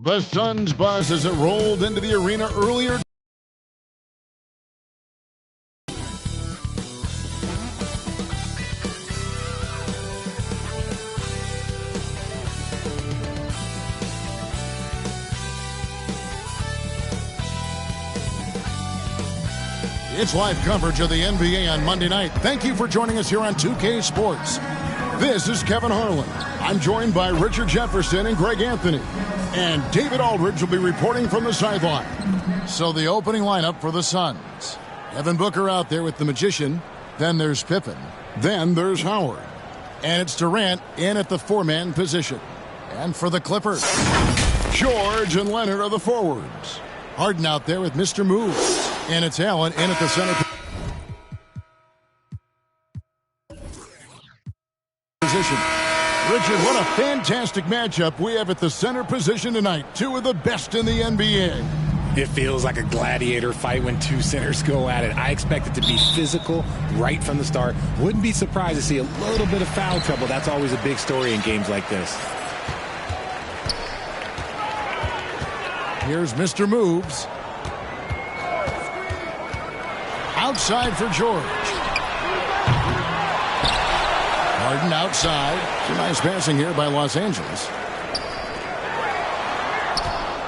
The Suns buzz as it rolled into the arena earlier. It's live coverage of the NBA on Monday night. Thank you for joining us here on 2K Sports. This is Kevin Harlan. I'm joined by Richard Jefferson and Greg Anthony. And David Aldridge will be reporting from the sideline. So the opening lineup for the Suns. Devin Booker out there with the Magician. Then there's Pippen. Then there's Howard. And it's Durant in at the four-man position. And for the Clippers, George and Leonard are the forwards. Harden out there with Mr. Moves. And it's Allen in at the center position. Richard, what a fantastic matchup we have at the center position tonight. Two of the best in the NBA. It feels like a gladiator fight when two centers go at it. I expect it to be physical right from the start. Wouldn't be surprised to see a little bit of foul trouble. That's always a big story in games like this. Here's Mr. Moves. Outside for George. Harden outside. Some nice passing here by Los Angeles.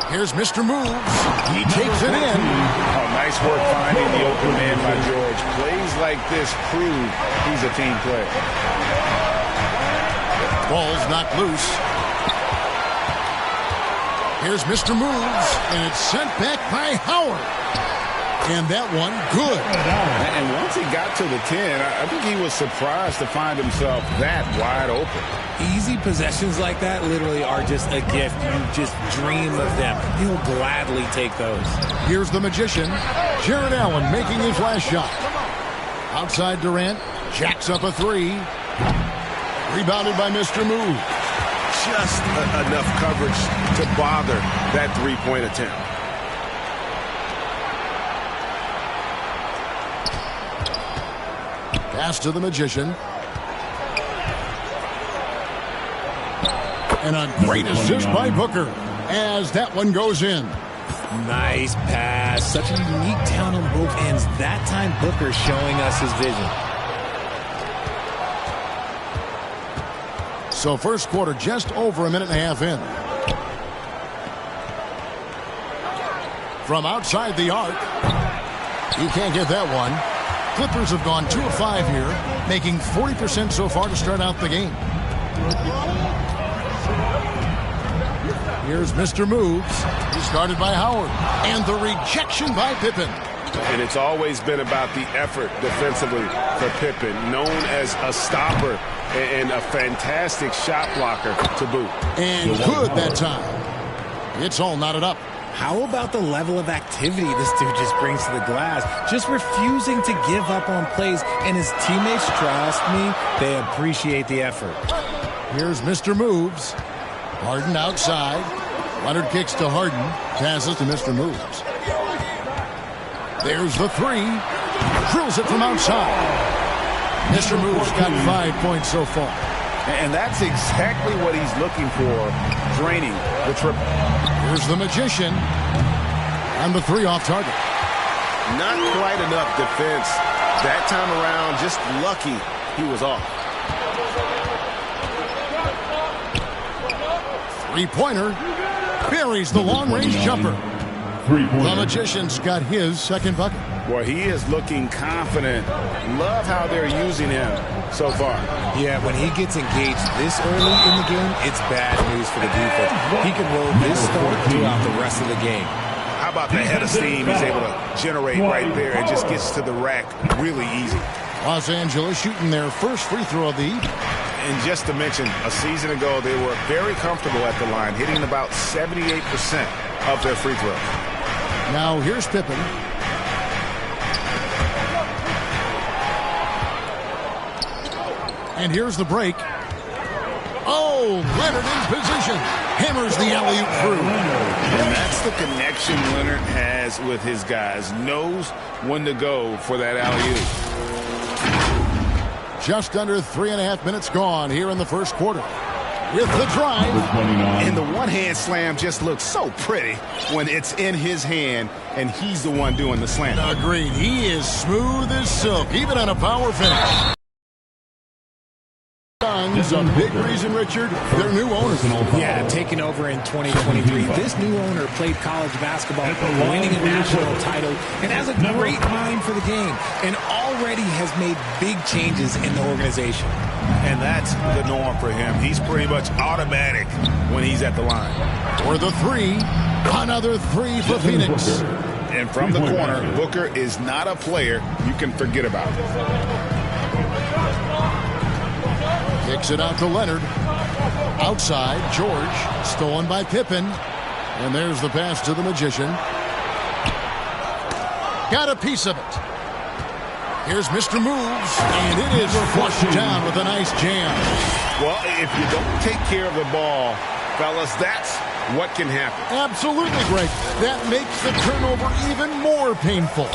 Here's Mr. Moves. He takes it in. Oh, nice work finding the open man by George. Plays like this prove he's a team player. Ball's knocked loose. Here's Mr. Moves, and it's sent back by Howard. And that one, good. And once he got to the 10, I think he was surprised to find himself that wide open. Easy possessions like that literally are just a gift. You just dream of them. He'll gladly take those. Here's the Magician, Jared Allen making his last shot. Outside Durant, jacks up a three. Rebounded by Mr. Move. Just enough coverage to bother that three-point attempt. Pass to the Magician. And a great assist by Booker as that one goes in. Nice pass. Such a unique talent on both ends. That time Booker showing us his vision. So first quarter just over a minute and a half in. From outside the arc. He can't get that one. Clippers have gone 2 of 5 here, making 40% so far to start out the game. Here's Mr. Moves. He's guarded by Howard. And the rejection by Pippen. And it's always been about the effort defensively for Pippen, known as a stopper and a fantastic shot blocker to boot. And good that time. It's all knotted up. How about the level of activity this dude just brings to the glass? Just refusing to give up on plays, and his teammates, trust me, they appreciate the effort. Here's Mr. Moves. Harden outside. Leonard kicks to Harden. Passes to Mr. Moves. There's the three. Drills it from outside. Mr. Moves got 5 points so far. And that's exactly what he's looking for, draining the triple. Here's the Magician. And the three off target. Not quite enough defense. That time around, just lucky he was off. Three-pointer. Buries the long-range jumper. The Magician's got his second bucket. Boy, he is looking confident. Love how they're using him so far. Yeah, when he gets engaged this early in the game, it's bad news for the defense. He can roll this start throughout the rest of the game. How about the head of steam he's able to generate right there and just gets to the rack really easy. Los Angeles shooting their first free throw of the evening. And just to mention, a season ago, they were very comfortable at the line, hitting about 78% of their free throws. Now here's Pippen. And here's the break. Oh, Leonard in position. Hammers the alley-oop through. And that's the connection Leonard has with his guys. Knows when to go for that alley-oop. Just under 3.5 minutes gone here in the first quarter. with the drive. And the one-hand slam just looks so pretty when it's in his hand and he's the one doing the slam. Agreed. He is smooth as silk, even on a power finish. A big reason, Richard, their new owner. Yeah, taking over in 2023. This new owner played college basketball, winning a national title, and has a great mind for the game, and already has made big changes in the organization. And that's the norm for him. He's pretty much automatic when he's at the line. For the three, another three for Phoenix. And from the corner, Booker is not a player you can forget about. Kicks it out to Leonard. Outside, George. Stolen by Pippen. And there's the pass to the Magician. Got a piece of it. Here's Mr. Moves. And it is flushed down with a nice jam. Well, if you don't take care of the ball, fellas, that's what can happen. Absolutely, Greg. That makes the turnover even more painful.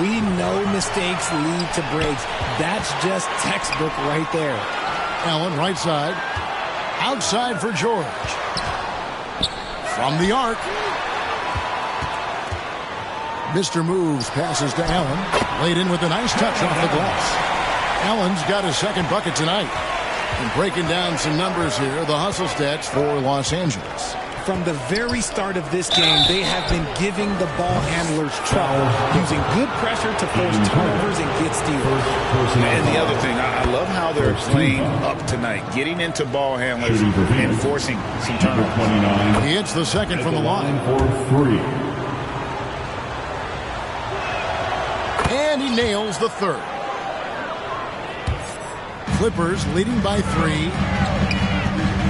We know mistakes lead to breaks. That's just textbook right there. Allen, right side. Outside for George. From the arc. Mr. Moves passes to Allen. Laid in with a nice touch off the glass. Allen's got his second bucket tonight. And breaking down some numbers here, the hustle stats for Los Angeles. From the very start of this game, they have been giving the ball handlers trouble, using good pressure to force turnovers and get steals. And the other thing, I love how they're playing up tonight, getting into ball handlers and forcing some turnovers. He hits the second from the line. And he nails the third. Clippers leading by 3.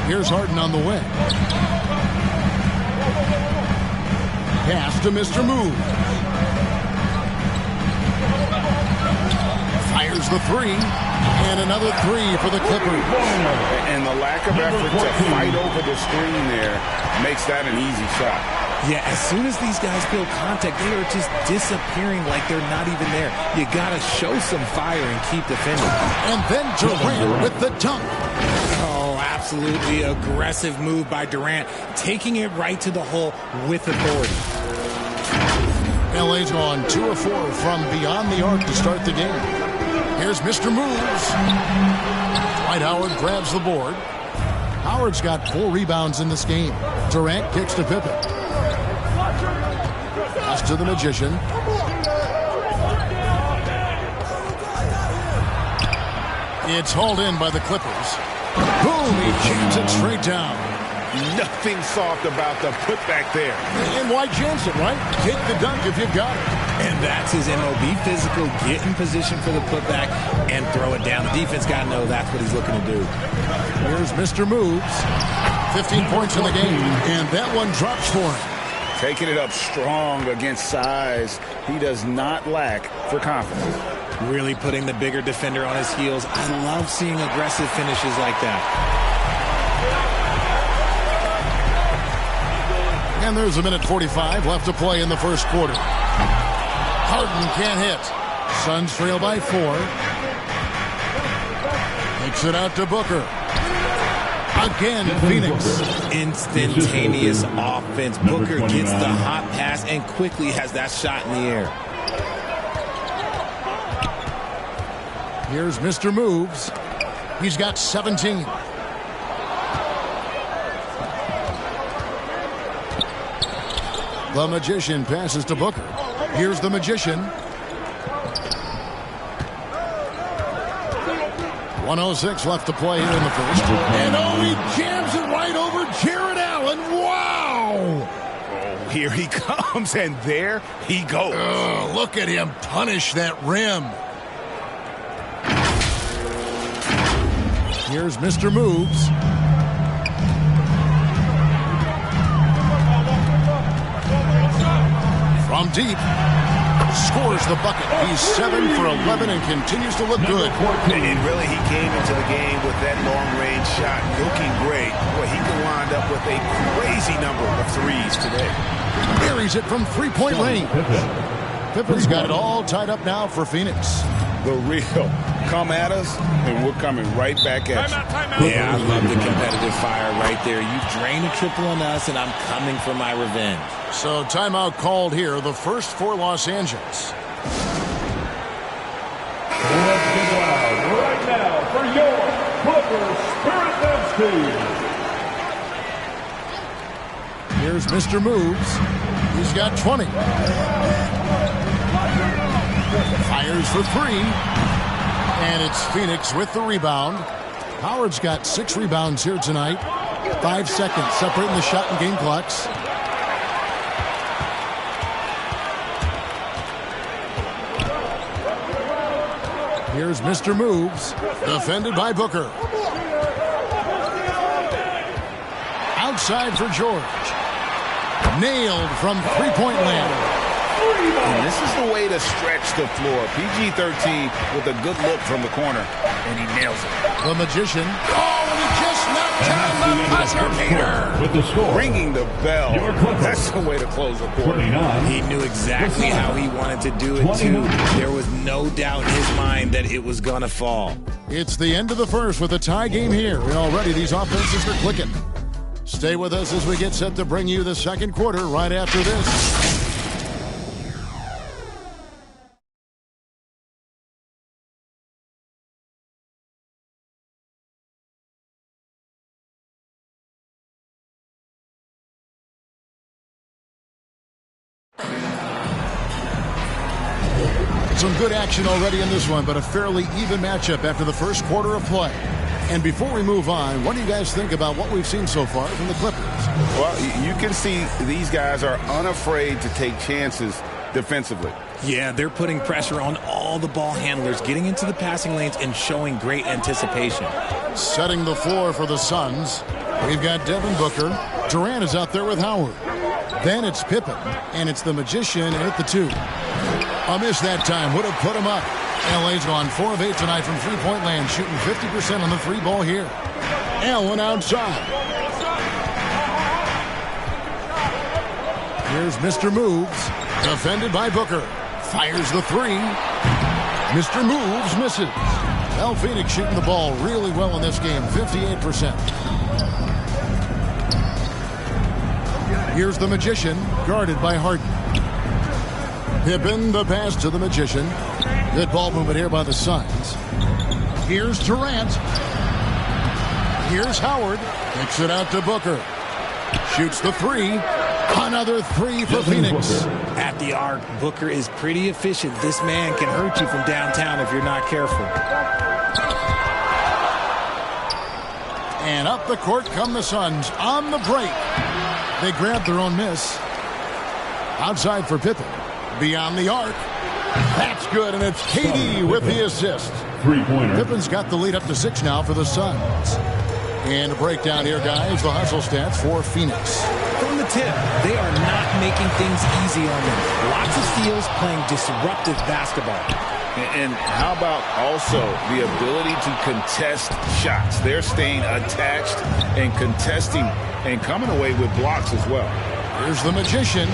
Here's Harden on the wing. Pass to Mr. Move. Fires the 3. And another 3 for the Clippers. And the lack of effort to fight over the screen there makes that an easy shot. Yeah, as soon as these guys feel contact, they are just disappearing like they're not even there. You got to show some fire and keep defending. And then Durant with the dunk. Oh, absolutely aggressive move by Durant, taking it right to the hole with authority. LA's gone 2 of 4 from beyond the arc to start the game. Here's Mr. Moves. Dwight Howard grabs the board. Howard's got 4 rebounds in this game. Durant kicks to Pippen. Pass to the Magician. It's hauled in by the Clippers. Boom! He jams it straight down. Nothing soft about the putback there. And why chance it, right? Take the dunk if you've got it. And that's his MO. Be physical, get in position for the putback, and throw it down. The defense got to know that's what he's looking to do. Here's Mr. Moves. 15 points in the game, and that one drops for him. Taking it up strong against size. He does not lack for confidence. Really putting the bigger defender on his heels. I love seeing aggressive finishes like that. And there's a minute 45 left to play in the first quarter. Harden can't hit. Suns trail by 4. Takes it out to Booker. Again, Phoenix. Instantaneous offense. Booker gets the hot pass and quickly has that shot in the air. Here's Mr. Moves. He's got 17. The Magician passes to Booker. Here's the Magician. 1:06 left to play here in the first. And he jams it right over Jared Allen. Wow! Oh, here he comes, and there he goes. Look at him punish that rim. Here's Mr. Moves. From deep. Scores the bucket. He's 7 for 11 and continues to look good. And really, he came into the game with that long-range shot looking great. Boy, he can wind up with a crazy number of threes today. Buries it from three-point range. Pippen's got it all tied up now for Phoenix. the real. Come at us, and we're coming right back at you. Yeah, I love the competitive fire right there. You've drained a triple on us, and I'm coming for my revenge. So timeout called here, the first for Los Angeles. Let's get loud right now for your Clippers Spirit Dance Team. Here's Mr. Moves. He's got 20. Fires for 3. And it's Phoenix with the rebound. Howard's got 6 rebounds here tonight. 5 seconds separating the shot and game clocks. Here's Mr. Moves. Defended by Booker. Outside for George. Nailed from three-point land. And this is the way to stretch the floor. PG-13 with a good look from the corner, and he nails it. The Magician. Oh, and he just knocked down the buzzer beater. With the score. Ringing the bell. That's the way to close the quarter. 29. He knew exactly how he wanted to do it, too. There was no doubt in his mind that it was going to fall. It's the end of the first with a tie game here. And already these offenses are clicking. Stay with us as we get set to bring you the second quarter right after this. Some good action already in this one, but a fairly even matchup after the first quarter of play. And before we move on, what do you guys think about what we've seen so far from the Clippers? Well, you can see these guys are unafraid to take chances defensively. Yeah, they're putting pressure on all the ball handlers, getting into the passing lanes and showing great anticipation. Setting the floor for the Suns, we've got Devin Booker. Durant is out there with Howard. Then it's Pippen, and it's the Magician at the 2. A miss that time would have put him up. LA's gone 4 of 8 tonight from three-point land, shooting 50% on the 3 ball here. Allen outside. Here's Mr. Moves, defended by Booker. Fires the 3. Mr. Moves misses. Well, Phoenix shooting the ball really well in this game, 58%. Here's the Magician, guarded by Harden. Pippen, the pass to the Magician. Good ball movement here by the Suns. Here's Durant. Here's Howard. Kicks it out to Booker. Shoots the 3. Another 3 for Phoenix. At the arc, Booker is pretty efficient. This man can hurt you from downtown if you're not careful. And up the court come the Suns on the break. They grab their own miss. Outside for Pippen. Beyond the arc. That's good, and it's KD with the assist. Three-pointer. Pippen's got the lead up to 6 now for the Suns. And a breakdown here, guys. The hustle stats for Phoenix. From the tip, they are not making things easy on them. Lots of steals, playing disruptive basketball. And how about also the ability to contest shots? They're staying attached and contesting and coming away with blocks as well. Here's the Magician.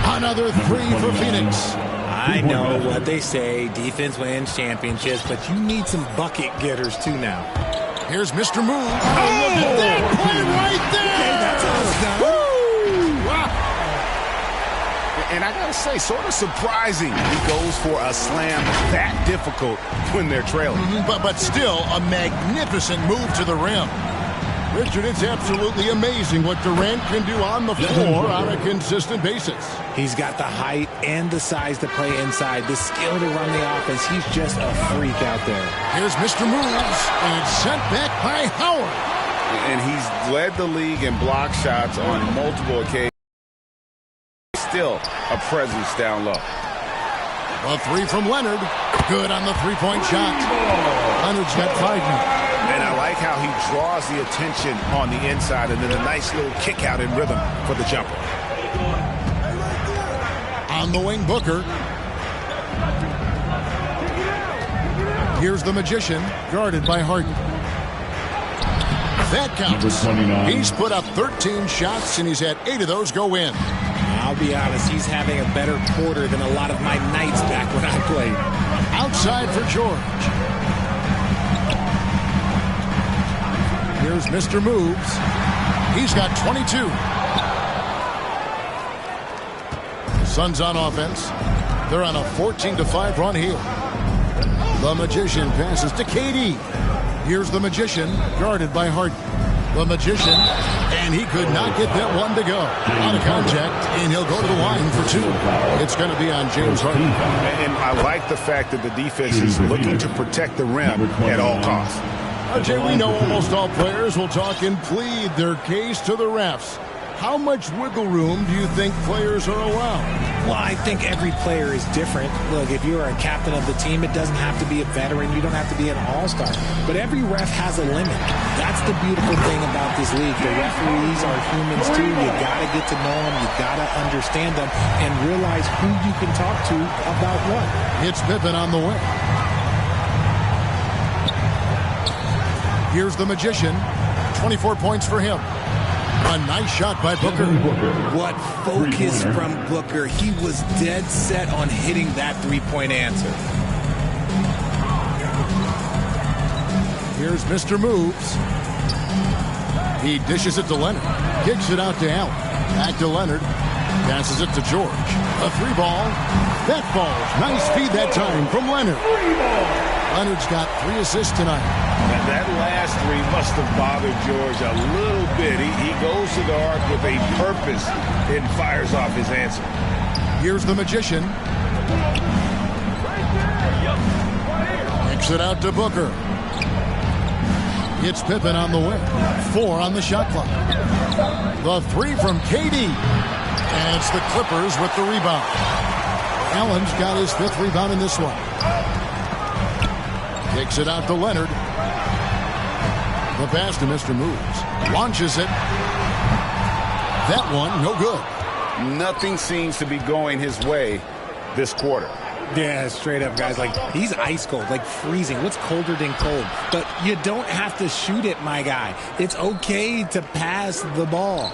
Another 3 for Phoenix. I know what they say, defense wins championships, but you need some bucket getters too now. Here's Mr. Move. Oh, look at that play right there. Okay, that's how it's done. Woo! Wow. And I gotta say, sort of surprising he goes for a slam that difficult when they're trailing. But still a magnificent move to the rim. Richard, it's absolutely amazing what Durant can do on the floor on a consistent basis. He's got the height and the size to play inside, the skill to run the offense. He's just a freak out there. Here's Mr. Moves, and it's sent back by Howard. And he's led the league in block shots on multiple occasions. Still a presence down low. A 3 from Leonard. Good on the three-point shot. Leonard's got 5 now. And I like how he draws the attention on the inside and then a nice little kick out in rhythm for the jumper. On the wing, Booker. Here's the Magician, guarded by Harden. That counts. He's put up 13 shots, and he's had 8 of those go in. I'll be honest, he's having a better quarter than a lot of my nights back when I played. inside for George. Here's Mr. Moves. He's got 22. The Suns on offense. They're on a 14-5 run here. The Magician passes to KD. Here's the Magician, guarded by Harden. The Magician, and he could not get that one to go. Out of contact, and he'll go to the line for two. It's going to be on James Harden. And I like the fact that the defense is looking to protect the rim at all costs. Jay, we know almost all players will talk and plead their case to the refs. How much wiggle room do you think players are allowed? Well, I think every player is different. Look, if you're a captain of the team, it doesn't have to be a veteran. You don't have to be an all-star. But every ref has a limit. That's the beautiful thing about this league. The referees are humans too. You got to get to know them. You got to understand them and realize who you can talk to about what. It's Pippen on the wing. Here's the Magician. 24 points for him. A nice shot by Booker. What focus from Booker. He was dead set on hitting that three-point answer. Here's Mr. Moves. He dishes it to Leonard. Kicks it out to Allen. Back to Leonard. Passes it to George. A three ball. That falls. Nice feed that time from Leonard. Leonard's got 3 assists tonight. And that last three must have bothered George a little bit. He goes to the arc with a purpose and fires off his answer. Here's the Magician. Kicks it out to Booker. It's Pippen on the wing. 4 on the shot clock. The 3 from KD. And it's the Clippers with the rebound. Allen's got his 5th rebound in this one. Kicks it out to Leonard. The pass to Mr. Moves. Launches it. That one, no good. Nothing seems to be going his way this quarter. Yeah, straight up, guys. Like, he's ice cold, like freezing. What's colder than cold? But you don't have to shoot it, my guy. It's okay to pass the ball.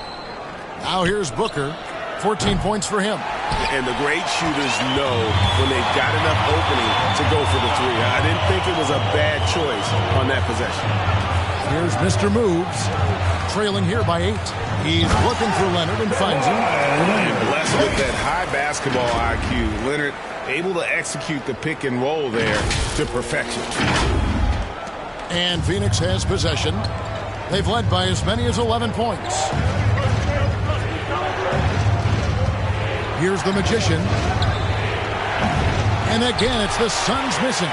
Now here's Booker. 14 points for him. And the great shooters know when they've got enough opening to go for the three. I didn't think it was a bad choice on that possession. Here's Mr. Moves. Trailing here by 8. He's looking for Leonard and finds him. And blessed with that high basketball IQ. Leonard able to execute the pick and roll there to perfection. And Phoenix has possession. They've led by as many as 11 points. Here's the Magician. And again, it's the Suns missing.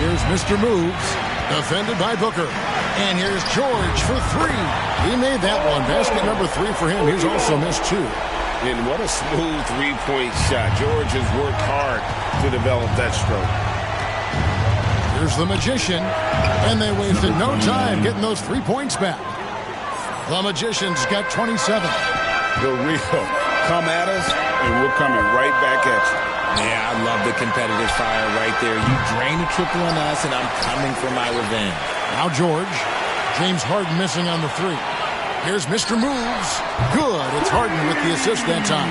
Here's Mr. Moves. Defended by Booker. And here's George for 3. He made that one. Basket number 3 for him. He's also missed 2. And what a smooth three-point shot. George has worked hard to develop that stroke. Here's the Magician. And they wasted no time getting those 3 points back. The Magician's got 27. The real come at us, and we're coming right back at you. Yeah, I love the competitive fire right there. You drain a triple on us, and I'm coming for my revenge. Now George. James Harden missing on the 3. Here's Mr. Moves. Good. It's Harden with the assist that time.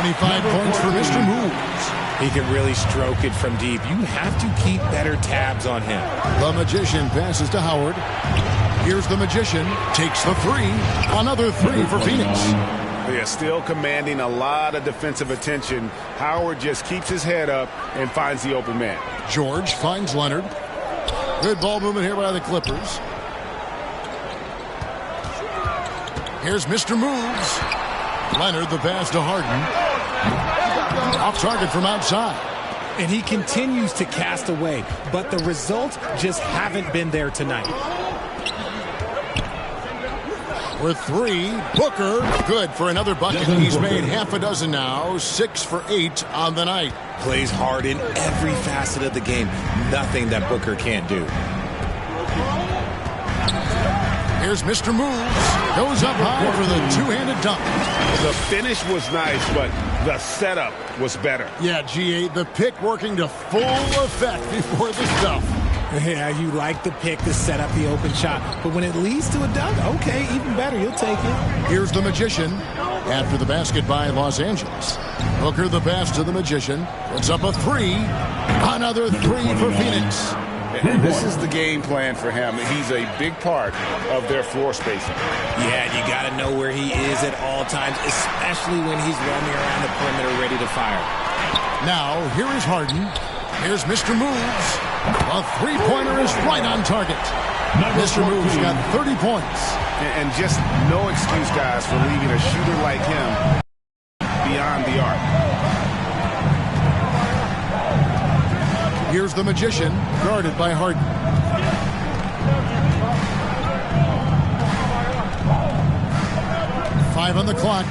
25 points for Mr. Moves. He can really stroke it from deep. You have to keep better tabs on him. The Magician passes to Howard. Here's the Magician. Takes the 3. Another 3 for Phoenix. They are still commanding a lot of defensive attention. Howard just keeps his head up and finds the open man. George finds Leonard. Good ball movement here by the Clippers. Here's Mr. Moves. Leonard, the pass to Harden. Off target from outside. And he continues to cast away, but the results just haven't been there tonight. With 3, Booker, good for another bucket. He's made half a dozen now, 6 for 8 on the night. Plays hard in every facet of the game. Nothing that Booker can't do. Here's Mr. Moves. Goes up high for the two-handed dunk. The finish was nice, but the setup was better. Yeah, GA, the pick working to full effect before the stuff. Yeah, you like the pick to set up the open shot, but when it leads to a dunk, okay, even better, you'll take it. Here's the Magician after the basket by Los Angeles. Booker the pass to the Magician. Puts up a three. Another three for Phoenix. And this is the game plan for him. He's a big part of their floor spacing. Yeah, you got to know where he is at all times, especially when he's roaming around the perimeter ready to fire. Now, here is Harden. Here's Mr. Moves. A three-pointer is right on target. Mr. Moves got 30 points. And just no excuse, guys, for leaving a shooter like him beyond the arc. Here's the Magician, guarded by Harden. Five on the clock.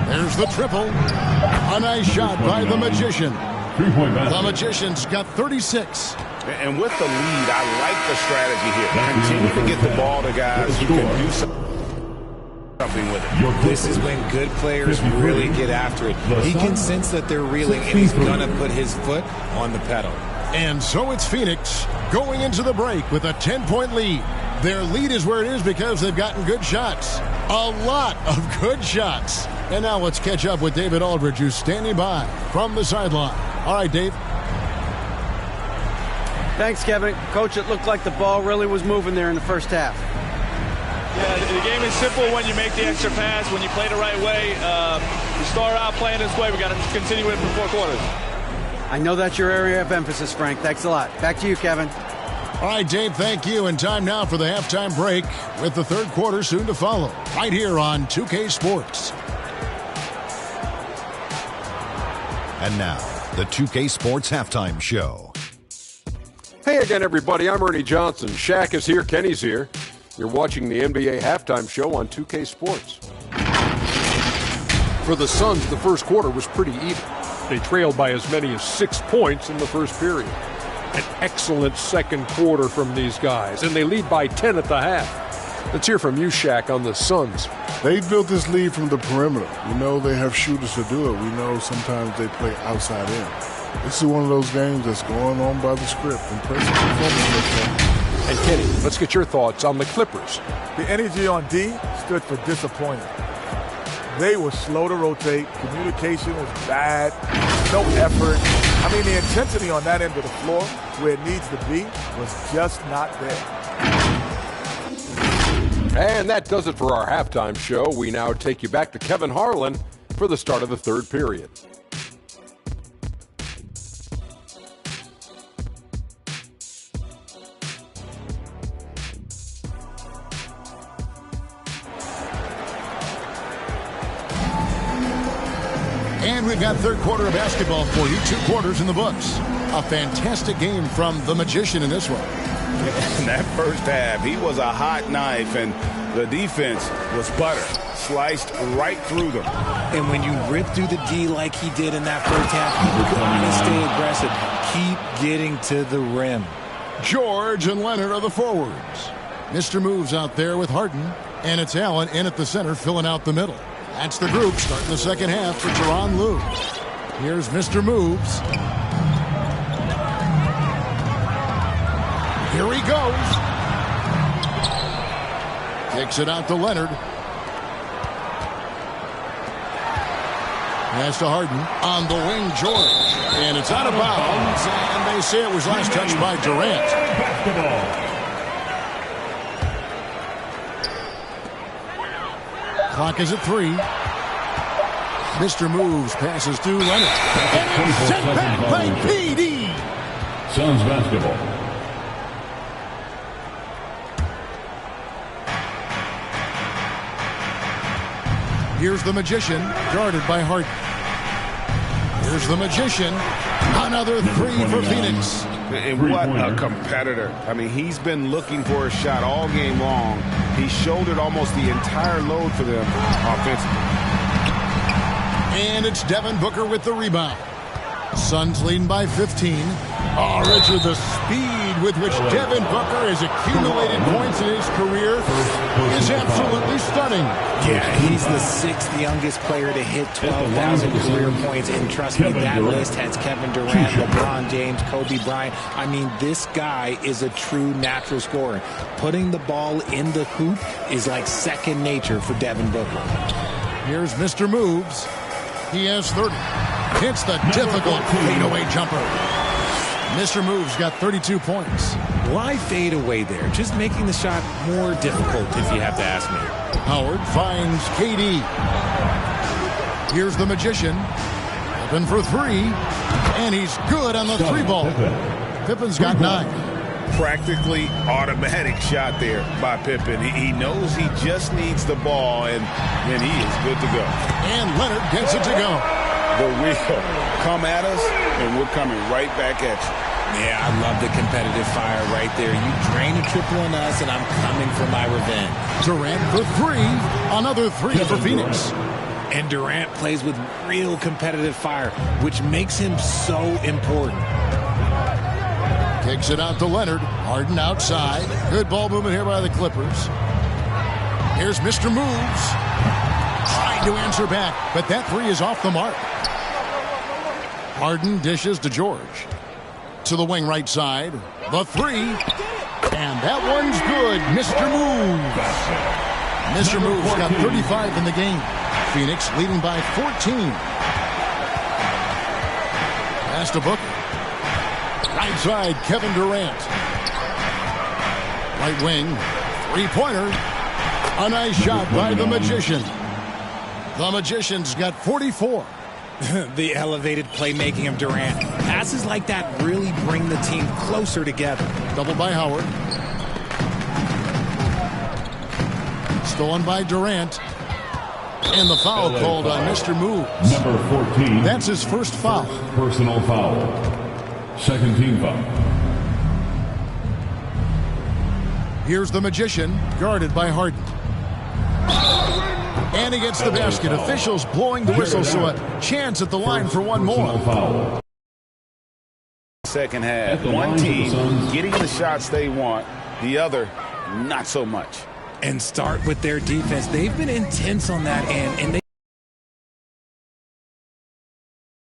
There's the triple. A nice shot by the Magician. The Magician's got 36. And with the lead, I like the strategy here. Continue to get the ball to guys who can do something with it. This is when good players really get after it. He can sense that they're reeling, and he's going to put his foot on the pedal. And so it's Phoenix going into the break with a 10-point lead. Their lead is where it is because they've gotten good shots. A lot of good shots. And now let's catch up with David Aldridge, who's standing by from the sideline. All right, Dave. Thanks, Kevin. Coach, it looked like the ball really was moving there in the first half. Yeah, the game is simple when you make the extra pass, when you play the right way. We start out playing this way. We got to continue it for 4 quarters. I know that's your area of emphasis, Frank. Thanks a lot. Back to you, Kevin. All right, Dave, thank you. And time now for the halftime break with the third quarter soon to follow right here on 2K Sports. And now, the 2K Sports Halftime Show. Hey again, everybody. I'm Ernie Johnson. Shaq is here. Kenny's here. You're watching the NBA Halftime Show on 2K Sports. For the Suns, the first quarter was pretty even. They trailed by as many as 6 points in the first period. An excellent second quarter from these guys, and they lead by 10 at the half. Let's hear from you, Shaq, on the Suns. They built this lead from the perimeter. We know they have shooters to do it. We know sometimes they play outside in. This is one of those games that's going on by the script. Impressive performance. And Kenny, let's get your thoughts on the Clippers. The energy on D stood for disappointing. They were slow to rotate. Communication was bad. No effort. I mean, the intensity on that end of the floor, where it needs to be, was just not there. And that does it for our halftime show. We now take you back to Kevin Harlan for the start of the third period. And we've got third quarter of basketball for you. 2 quarters in the books. A fantastic game from the Magician in this one. In that first half, he was a hot knife, and the defense was butter. Sliced right through them. And when you rip through the D like he did in that first half, you gotta stay aggressive. Keep getting to the rim. George and Leonard are the forwards. Mr. Moves out there with Harden. And it's Allen in at the center, filling out the middle. That's the group starting the second half for Tyronn Lue. Here's Mr. Moves. Here he goes. Kicks it out to Leonard. Pass to Harden. On the wing, George. And it's out of bounds. And they say it was last touched by Durant. Clock is at 3. Mr. Moves passes to Leonard. And it's sent back by PD. Suns basketball. Here's the Magician, guarded by Harden. Here's the Magician. Another 3 for Phoenix. And what a competitor. I mean, he's been looking for a shot all game long. He shouldered almost the entire load for them offensively. And it's Devin Booker with the rebound. Suns leading by 15. Oh, Richard, the speed with which Devin Booker has accumulated points in his career is absolutely stunning. Yeah, he's the 6th youngest player to hit 12,000 career points. And trust me, that list has Kevin Durant, LeBron James, Kobe Bryant. I mean, this guy is a true natural scorer. Putting the ball in the hoop is like second nature for Devin Booker. Here's Mr. Moves. He has 30. Hits the difficult fadeaway jumper. Mr. Moves got 32 points. Why fade away there? Just making the shot more difficult, if you have to ask me. Howard finds KD. Here's the Magician. Pippen for three. And he's good on the three ball. Pippen's got 9. Practically automatic shot there by Pippen. He knows he just needs the ball, and then he is good to go. And Leonard gets it to go. The wheel come at us, and we're coming right back at you. Yeah, I love the competitive fire right there. You drain a triple on us, and I'm coming for my revenge. Durant for three. Another three for Phoenix. And Durant plays with real competitive fire, which makes him so important. Kicks it out to Leonard. Harden outside. Good ball movement here by the Clippers. Here's Mr. Moves. Trying to answer back, but that three is off the mark. Harden dishes to George. To the wing right side. The three. And that one's good. Mr. Moves. Mr. Moves got 35 in the game. Phoenix leading by 14. Pass to Booker. Right side, Kevin Durant. Right wing, three-pointer. A nice shot by the Magician. The Magician's got 44. The elevated playmaking of Durant. Passes like that really bring the team closer together. Doubled by Howard. Stolen by Durant. And the foul called on Mr. Moves. Number 14. That's his first foul. Personal foul. Second team foul. Here's the Magician, guarded by Harden. And he gets the basket. Officials blowing the whistle, so a chance at the line for one more. Second half, one team getting the shots they want, the other not so much. And start with their defense. They've been intense on that end, and they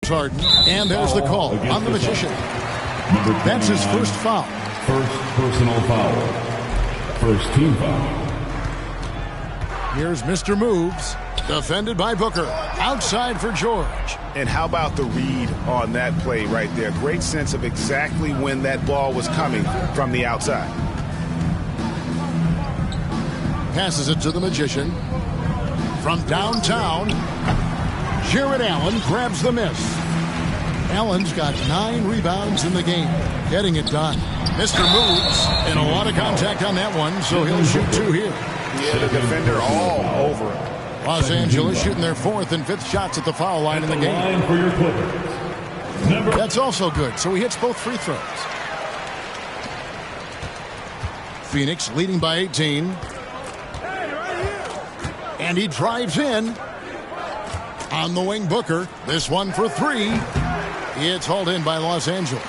Harden. And there's the call on the Magician. That's his first foul. First personal foul. First team foul. Here's Mr. Moves. Defended by Booker. Outside for George. And how about the read on that play right there? Great sense of exactly when that ball was coming from the outside. Passes it to the Magician. From downtown, Jarrett Allen grabs the miss. Allen's got 9 rebounds in the game. Getting it done. Mr. Moves, and a lot of contact on that one, so he'll shoot 2 here. Yeah, the defender all over him. Los Angeles shooting their 4th and 5th shots at the foul line in the game. Line for your Clippers. That's also good, so he hits both free throws. Phoenix leading by 18. And he drives in. On the wing, Booker. This one for 3. It's hauled in by Los Angeles.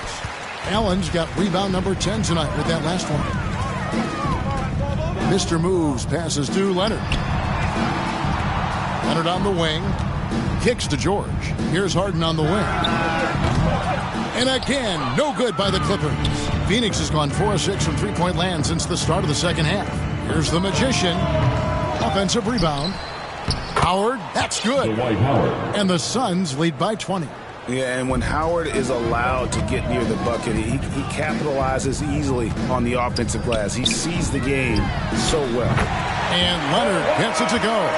Allen's got rebound number 10 tonight with that last one. Mr. Moves passes to Leonard. Leonard on the wing. Kicks to George. Here's Harden on the wing. And again, no good by the Clippers. Phoenix has gone 4 of 6 from three-point land since the start of the second half. Here's the Magician. Offensive rebound. Howard, that's good. Dwight Howard. And the Suns lead by 20. Yeah, and when Howard is allowed to get near the bucket, he capitalizes easily on the offensive glass. He sees the game so well. And Leonard gets it to go.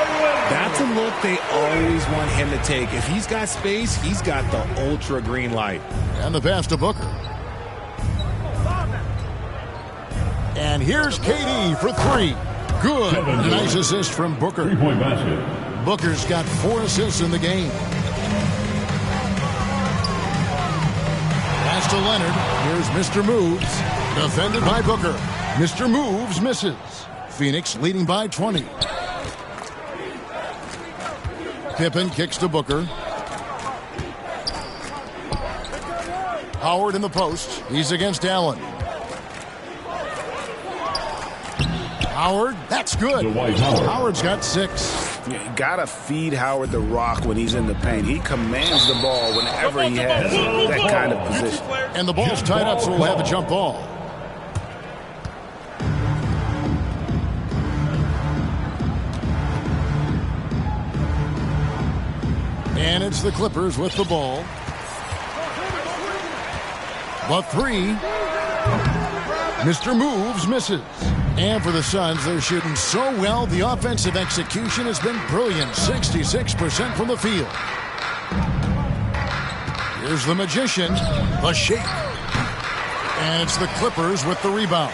That's a look they always want him to take. If he's got space, he's got the ultra green light. And the pass to Booker. And here's KD for 3. Good. Nice assist from Booker. 3-point basket. Booker's got 4 assists in the game. Pass to Leonard. Here's Mr. Moves. Defended by Booker. Mr. Moves misses. Phoenix leading by 20. Pippen kicks to Booker. Howard in the post. He's against Allen. Howard, that's good. Howard's got 6. You gotta feed Howard the rock when he's in the paint. He commands the ball whenever he has that kind of position. And the ball's tied up, so we'll have a jump ball. And it's the Clippers with the ball. The three. Mr. Moves misses. And for the Suns, they're shooting so well, the offensive execution has been brilliant. 66% from the field. Here's the Magician, the Shake. And it's the Clippers with the rebound.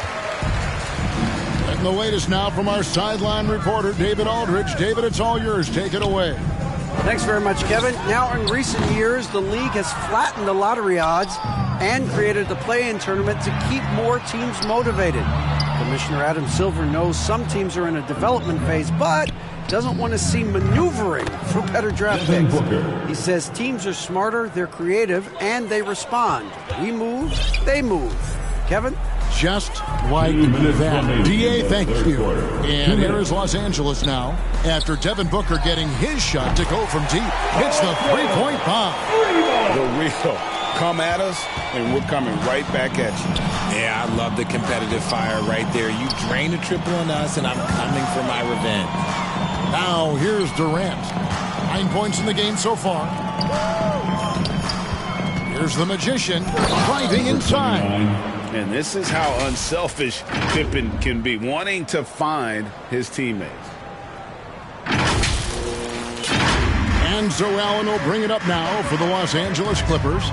And the latest now from our sideline reporter, David Aldridge. David, it's all yours. Take it away. Thanks very much, Kevin. Now, in recent years, the league has flattened the lottery odds and created the play-in tournament to keep more teams motivated. Commissioner Adam Silver knows some teams are in a development phase, but doesn't want to see maneuvering for better draft picks. He says teams are smarter, they're creative, and they respond. We move, they move. Kevin? Just like that. D.A., thank you. And here is Los Angeles now after Devin Booker getting his shot to go from deep. It's the three-point bomb. The real. Come at us, and we're coming right back at you. Yeah, I love the competitive fire right there. You drain a triple on us, and I'm coming for my revenge. Now, here's Durant. 9 points in the game so far. Here's the Magician driving inside. And this is how unselfish Pippen can be, wanting to find his teammates. And Zoe Allen will bring it up now for the Los Angeles Clippers.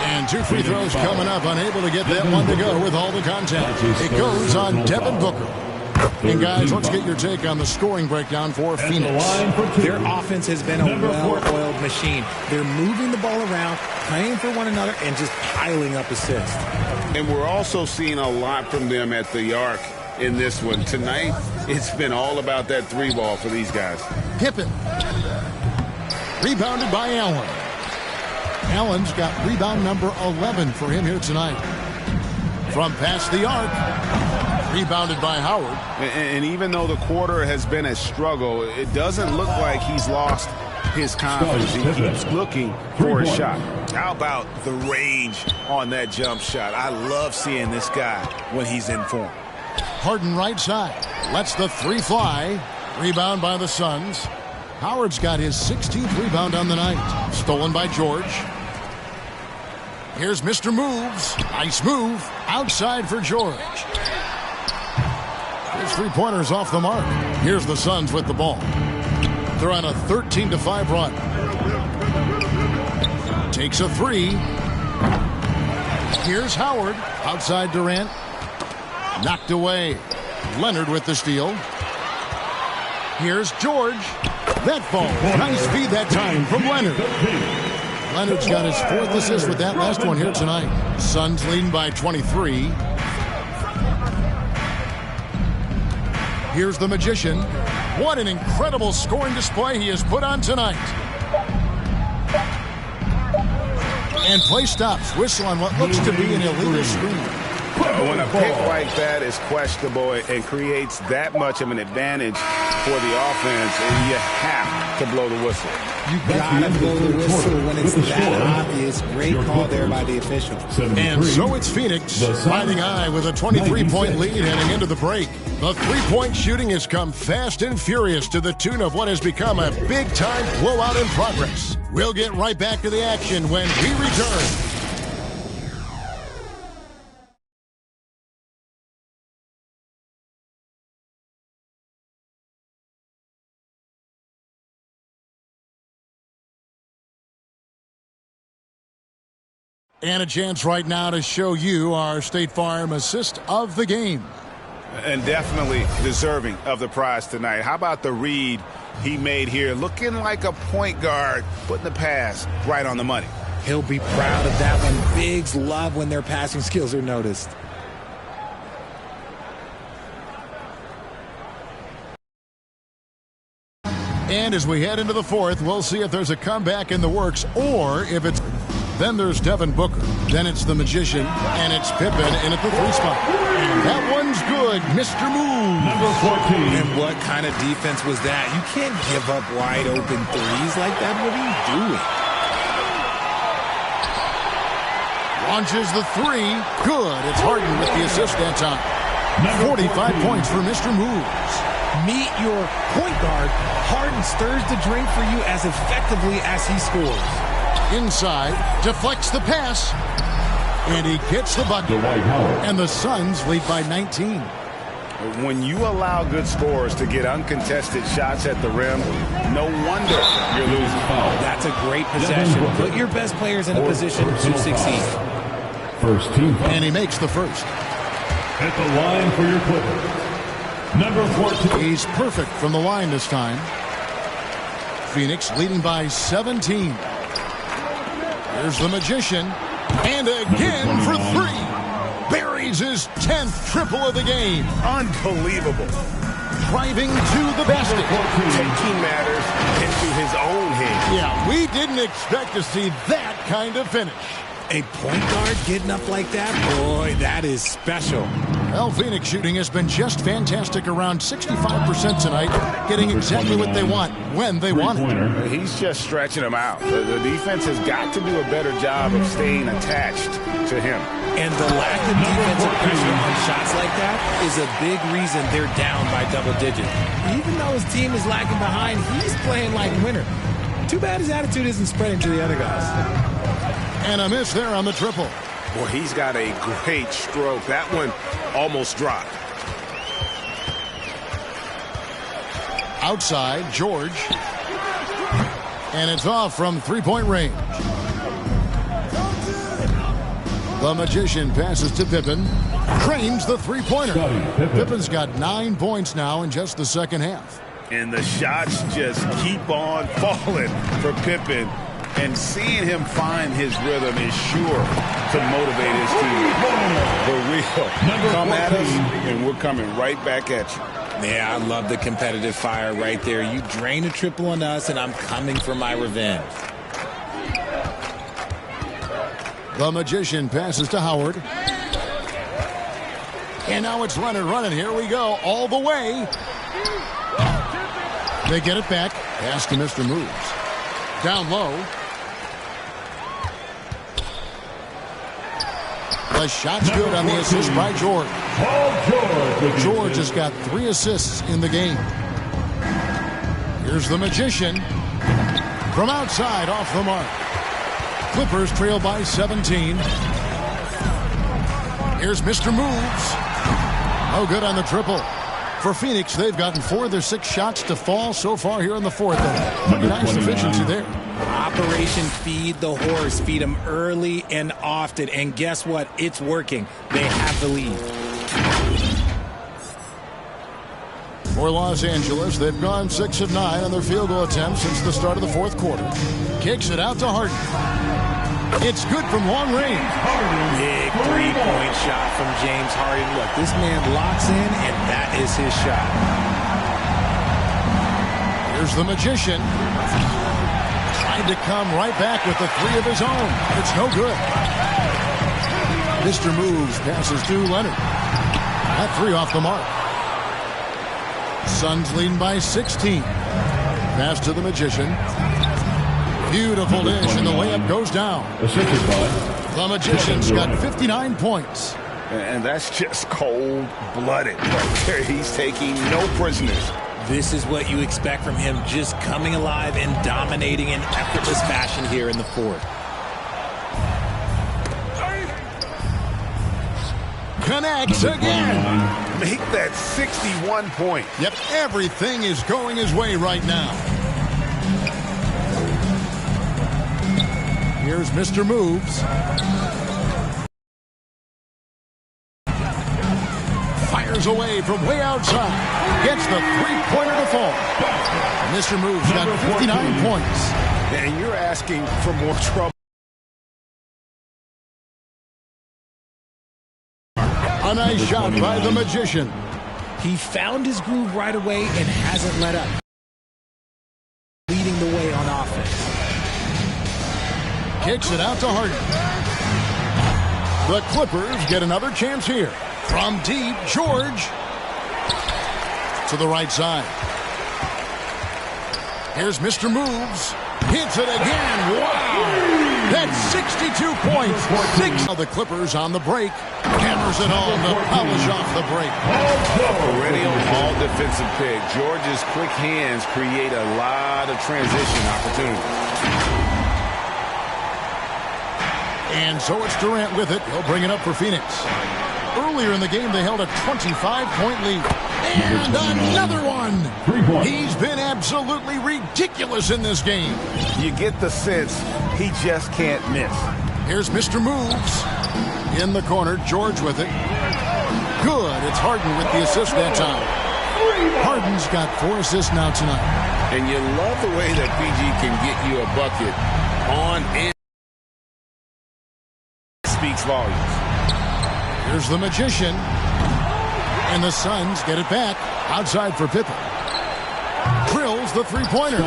And 2 free throws coming up, unable to get that one to go with all the contact. It goes on Devin Booker. And guys, let's get your take on the scoring breakdown for Phoenix. Their offense has been a well-oiled machine. They're moving the ball around, playing for one another, and just piling up assists. And we're also seeing a lot from them at the arc in this one. Tonight, it's been all about that three ball for these guys. Pippen. Rebounded by Allen. Allen's got rebound number 11 for him here tonight. From past the arc. Rebounded by Howard. And even though the quarter has been a struggle, it doesn't look like he's lost his confidence. He keeps looking for a shot. How about the range on that jump shot? I love seeing this guy when he's in form. Harden right side. Lets the three fly. Rebound by the Suns. Howard's got his 16th rebound on the night. Stolen by George. Here's Mr. Moves. Nice move. Outside for George. His three-pointer's off the mark. Here's the Suns with the ball. They're on a 13-5 run. Takes a three. Here's Howard. Outside Durant. Knocked away. Leonard with the steal. Here's George. That ball. Nice feed that time from Leonard. Leonard's got his 4th assist with that last one here tonight. Suns leading by 23. Here's the Magician. What an incredible scoring display he has put on tonight. And play stops. Whistle on what looks to be an illegal screen. When a pick like that is questionable and creates that much of an advantage for the offense, you have to blow the whistle. You gotta blow the whistle when it's that obvious. Great call there by the official. And so it's Phoenix riding high with a 23-point lead heading into the break. The three-point shooting has come fast and furious to the tune of what has become a big-time blowout in progress. We'll get right back to the action when we return. And a chance right now to show you our State Farm assist of the game. And definitely deserving of the prize tonight. How about the read he made here? Looking like a point guard, putting the pass right on the money. He'll be proud of that one. Bigs love when their passing skills are noticed. And as we head into the 4th, we'll see if there's a comeback in the works or if it's... Then there's Devin Booker. Then it's the Magician. And it's Pippen in at the 3 spot. And that one's good. Mr. Move. Number 14. And what kind of defense was that? You can't give up wide open threes like that. What are you doing? Launches the 3. Good. It's Harden with the assist that time. 45 points for Mr. Moves. Meet your point guard. Harden stirs the drink for you as effectively as he scores. Inside, deflects the pass, and he gets the bucket. And the Suns lead by 19. When you allow good scorers to get uncontested shots at the rim, no wonder you're losing. That's a great possession. Put your best players in a position to succeed. First team. And he makes the first. At the line for your Clippers, number 14. He's perfect from the line this time. Phoenix leading by 17. Here's the Magician. And again for three. Buries his 10th triple of the game. Unbelievable. Driving to the basket. Taking matters into his own hands. Yeah, we didn't expect to see that kind of finish. A point guard getting up like that? Boy, that is special. Well, Phoenix shooting has been just fantastic, around 65% tonight, getting exactly what they want, when they want it. He's just stretching them out. The defense has got to do a better job of staying attached to him. And the lack of defensive pressure on shots like that is a big reason they're down by double digits. Even though his team is lagging behind, he's playing like winner. Too bad his attitude isn't spreading to the other guys. And a miss there on the triple. Boy, he's got a great stroke. That one almost dropped. Outside, George. And it's off from three-point range. The Magician passes to Pippen. Trains the three-pointer. Pippen's got 9 points now in just the second half. And the shots just keep on falling for Pippen. And seeing him find his rhythm is sure to motivate his team. For real. Come at us, and we're coming right back at you. Yeah, I love the competitive fire right there. You drain a triple on us, and I'm coming for my revenge. The Magician passes to Howard. And now it's Leonard running. Here we go. All the way. They get it back. Pass to Mr. Moves. Down low. The shot's good on the assist by George. George has got 3 assists in the game. Here's the Magician. From outside, off the mark. Clippers trail by 17. Here's Mr. Moves. No good on the triple. For Phoenix, they've gotten 4 of their 6 shots to fall so far here in the fourth. Pretty nice efficiency there. Operation Feed the Horse. Feed them early and often. And guess what? It's working. They have the lead. For Los Angeles, they've gone 6 of 9 on their field goal attempts since the start of the fourth quarter. Kicks it out to Harden. It's good from long range. Big three-point shot from James Harden. Look, this man locks in, and that is his shot. Here's the Magician. Trying to come right back with the 3 of his own. It's no good. Mr. Moves passes to Leonard. That 3 off the mark. Suns leading by 16. Pass to the Magician. Beautiful dish, and the layup goes down. The Magician's got 59 points. And that's just cold-blooded right there. He's taking no prisoners. This is what you expect from him, just coming alive and dominating in effortless fashion here in the fourth. Connects again. Make that 61 point. Yep, everything is going his way right now. Here's Mr. Moves. Fires away from way outside. Gets the three-pointer to fall. Mr. Moves got 59 points. And you're asking for more trouble. A nice shot by the Magician. He found his groove right away and hasn't let up. Leading the way on offense. Kicks it out to Harden. The Clippers get another chance here. From deep, George. To the right side. Here's Mr. Moves. Hits it again. Wow. That's 62 points. Now the Clippers on the break. Hammers it home to polish off the break. Perennial all defensive pick. George's quick hands create a lot of transition opportunity. And so it's Durant with it. He'll bring it up for Phoenix. Earlier in the game, they held a 25-point lead. And another one. He's been absolutely ridiculous in this game. You get the sense he just can't miss. Here's Mr. Moves. In the corner, George with it. Good. It's Harden with the assist that time. Harden's got 4 assists now tonight. And you love the way that PG can get you a bucket on and speaks volumes. Here's the Magician. And the Suns get it back. Outside for Pippen. Drills the three-pointer.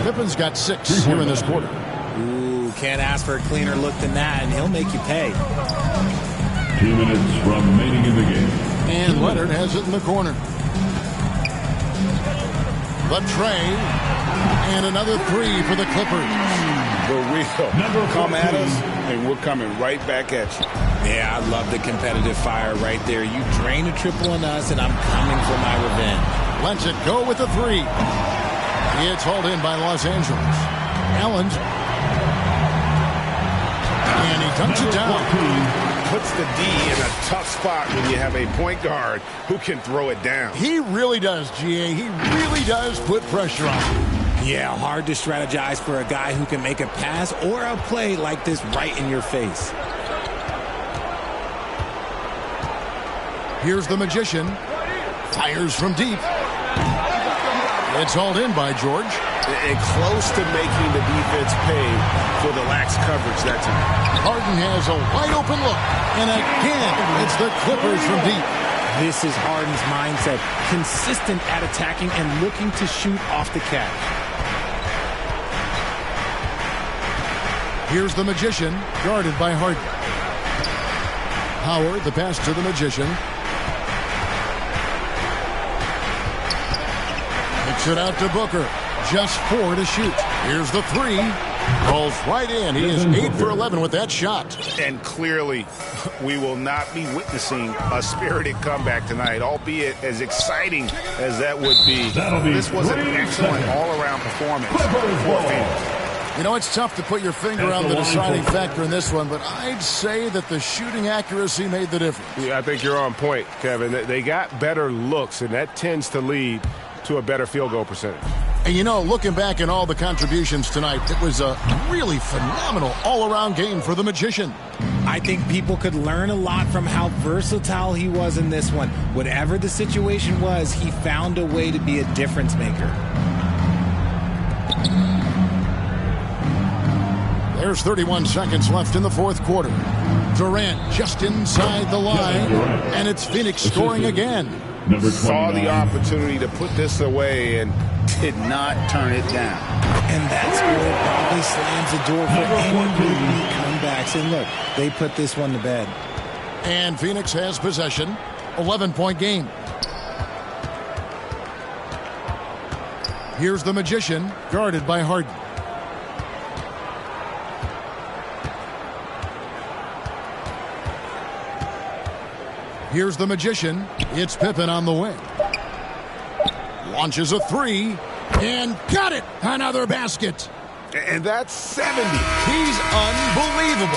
Pippen's got 6 here in this quarter. Ooh, can't ask for a cleaner look than that, and he'll make you pay. 2 minutes remaining in the game. And Leonard has it in the corner. The tray. And another 3 for the Clippers. The real. Come at us, and we're coming right back at you. Yeah, I love the competitive fire right there. You drain a triple on us, and I'm coming for my revenge. Lets it go with the 3. It's hauled in by Los Angeles. Allen. And he dunks it down. Puts the D in a tough spot when you have a point guard who can throw it down. He really does, GA. He really does put pressure on him. Yeah, hard to strategize for a guy who can make a pass or a play like this right in your face. Here's the Magician. Fires from deep. It's hauled in by George. And close to making the defense pay for the lax coverage that time. Harden has a wide open look. And again, it's the Clippers from deep. This is Harden's mindset. Consistent at attacking and looking to shoot off the catch. Here's the Magician, guarded by Harden. Howard, the pass to the Magician. Kicks it out to Booker. Just 4 to shoot. Here's the 3. Rolls right in. He is 8 for 11 with that shot. And clearly, we will not be witnessing a spirited comeback tonight, albeit as exciting as that would be. This was an excellent all-around performance for Phoenix. You know, it's tough to put your finger on the deciding factor in this one, but I'd say that the shooting accuracy made the difference. Yeah, I think you're on point, Kevin. They got better looks, and that tends to lead to a better field goal percentage. And, you know, looking back at all the contributions tonight, it was a really phenomenal all-around game for the Magician. I think people could learn a lot from how versatile he was in this one. Whatever the situation was, he found a way to be a difference maker. There's 31 seconds left in the fourth quarter. Durant just inside the line, and it's Phoenix scoring again. Saw the opportunity to put this away and did not turn it down. And that score probably slams the door for any big comebacks. And look, they put this one to bed. And Phoenix has possession. 11-point game. Here's the Magician, guarded by Harden. Here's the Magician. It's Pippen on the wing. Launches a 3. And got it! Another basket. And that's 70. He's unbelievable.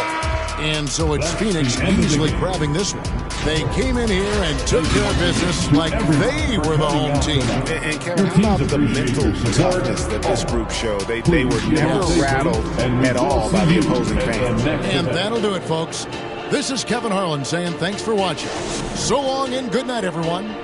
And so it's Phoenix easily grabbing this one. They came in here and took care of business like they were the home team. And Kevin, how about the mental toughness that this group showed? They were never rattled at all by the opposing fans. And that'll do it, folks. This is Kevin Harlan saying thanks for watching. So long and good night, everyone.